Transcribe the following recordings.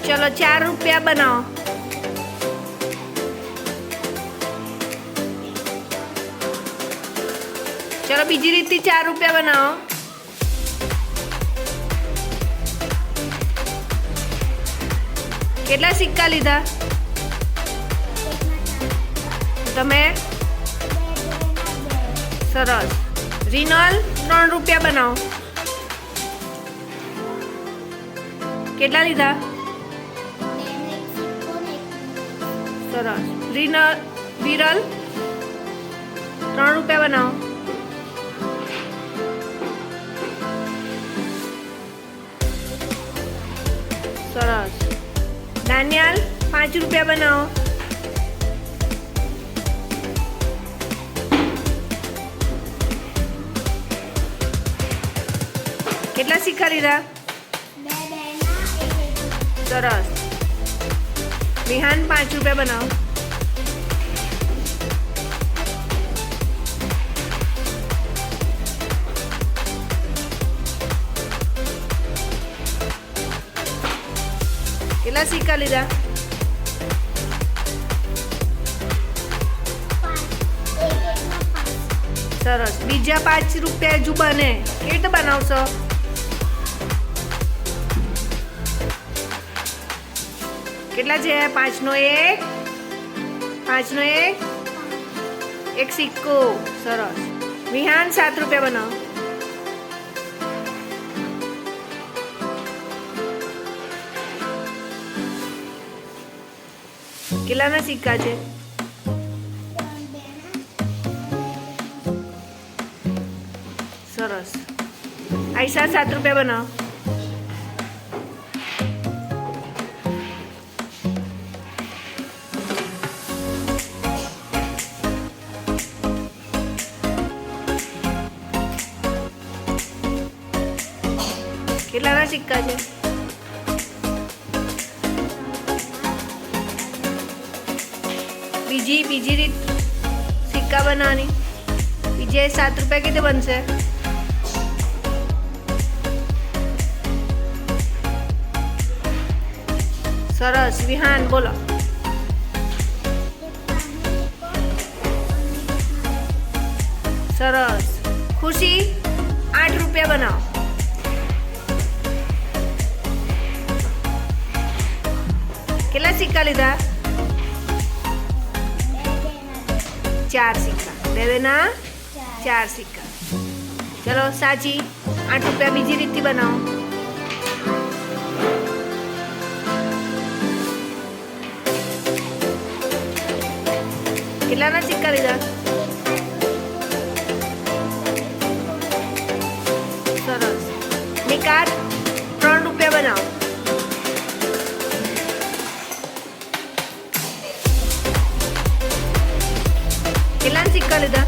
चलो 4 रुपया बनाओ। चलो बीजी रीति 4 रुपया बनाओ। કેટલા સિક્કા લીધા તમે? સરસ। રીનલ 3 રૂપિયા બનાવો। કેટલા લીધા? સરસ। વિરલ 3 રૂપિયા બનાવો। સરસ। दानियाल 5 रुपया बनाओ। કેટલા સિક્કા લીધા? સરસ। વિહાન 5 રૂપિયા બનાવો। કેટલા સિક્કા લીધા? સરસ। બીજા 5 રૂપિયા હજુ બને, કેવી રીતે બનાવશો? કેટલા છે? 5 નો 1, 5 નો 1, 1 સિક્કો। સરસ। વિહાન 7 રૂપિયા બનાવો। કેટલાના સિક્કા છે? સરસ। આયશા 7 રૂપિયા બનાવો। કેટલાના સિક્કા છે? બીજી રીત સિક્કા બનાવવાની। બીજે 7 રૂપિયા કેવી બનશે? સરસ। વિહાન બોલો। સરસ। ખુશી 8 રૂપિયા બનાવો। કેટલા સિક્કા લીધા? 4 સિક્કા। 2 દેના 4 સિક્કા। चलो साची 8 रुपया बीजी रीति बनाओ। કેટલાના સિક્કા લીધા? સરસ। નિકાત 3 રૂપિયા બનાવો। કેટલાના સિક્કા લીધા?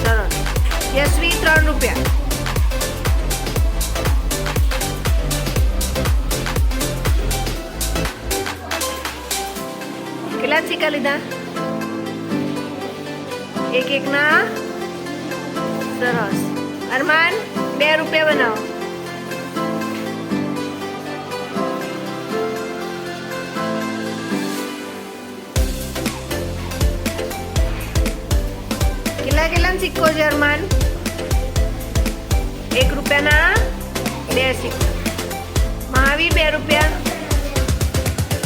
સરસ। યશવી 3 રૂપિયા। કેટલા સિક્કા લીધા? 1 ના। સરસ। અરમાન 2 રૂપિયા બનાવો। કેટલા સિક્કો છે અરમાન? 1 રૂપિયાના 2 સિક્કા। મહાવીર 2 રૂપિયા।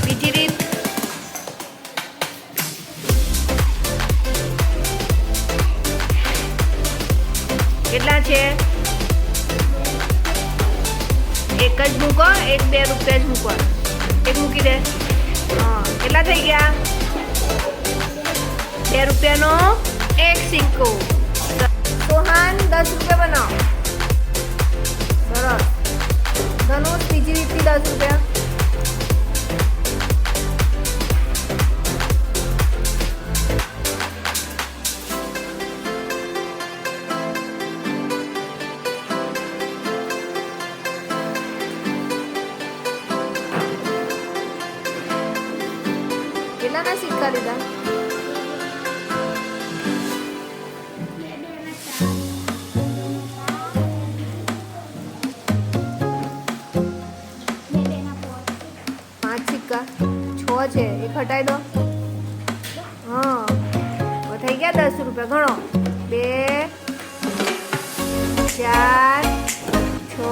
બીજી રીત કેટલા છે? 1 જ મૂકો, 1 2 રૂપિયા જ મૂકો। 1 મૂકી દે। હા, કેટલા થઈ ગયા? 2 રૂપિયાનો 1 સિક્કો। सोहान 10 रुपया बनाओ। सरस। धनुष बीजी रीति 10 रुपया। કેટલાના સિક્કા લીધા? છે એક હટાવી દો. હા હવે થઈ ગયા 10 રૂપિયા. ગણો 2 4 6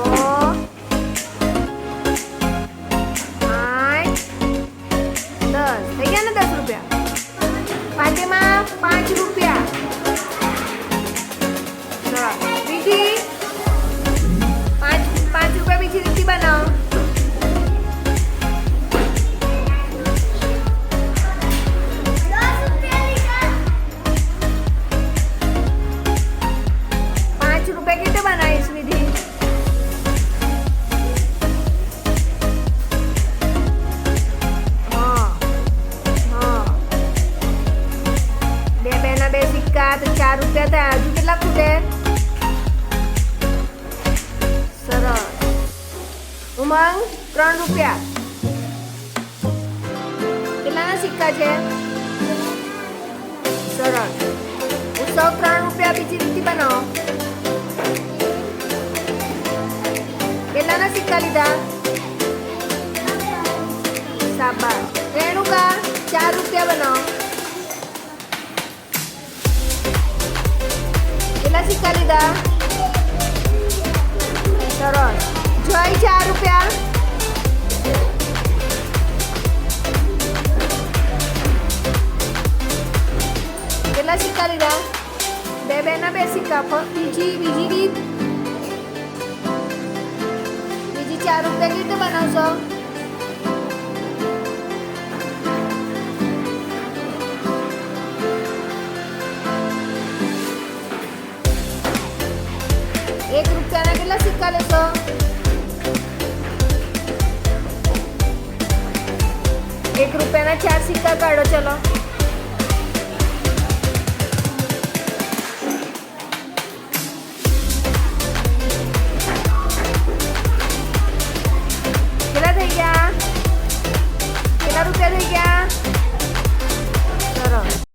8 10 થઈ ગયા ને 10 રૂપિયા. પાંચેમાં 5 રૂપિયા. ચલો બીજી 5 રૂપિયા બીજી રીતિ બનાવો. 5 રૂપિયા કેવી બનાવીશ વિધિ? બે સિક્કા તો 4 રૂપિયા થયા. હજુ કેટલા ખૂટે? સરસ. ઉમંગ 3 રૂપિયા. કેટલાના સિક્કા છે? સરસ. ઉત્સવ 3 રૂપિયા બીજી રીતિ બનાવો. કેટલાના સિક્કા લીધા? શાબાશ. રેણુકા 4 રૂપિયા બનાવો. કેટલા સિક્કા લીધા? સરસ. જય 4 રૂપિયા. કેટલા સિક્કા લીધા? બે ના 2 સિક્કા. બીજી રીત. બીજી 4 રૂપિયા કેવી રીતે બનાવશો? ₹1 ના કેટલા સિક્કા લેશો? ₹1 ના 4 સિક્કા કાઢો. ચલો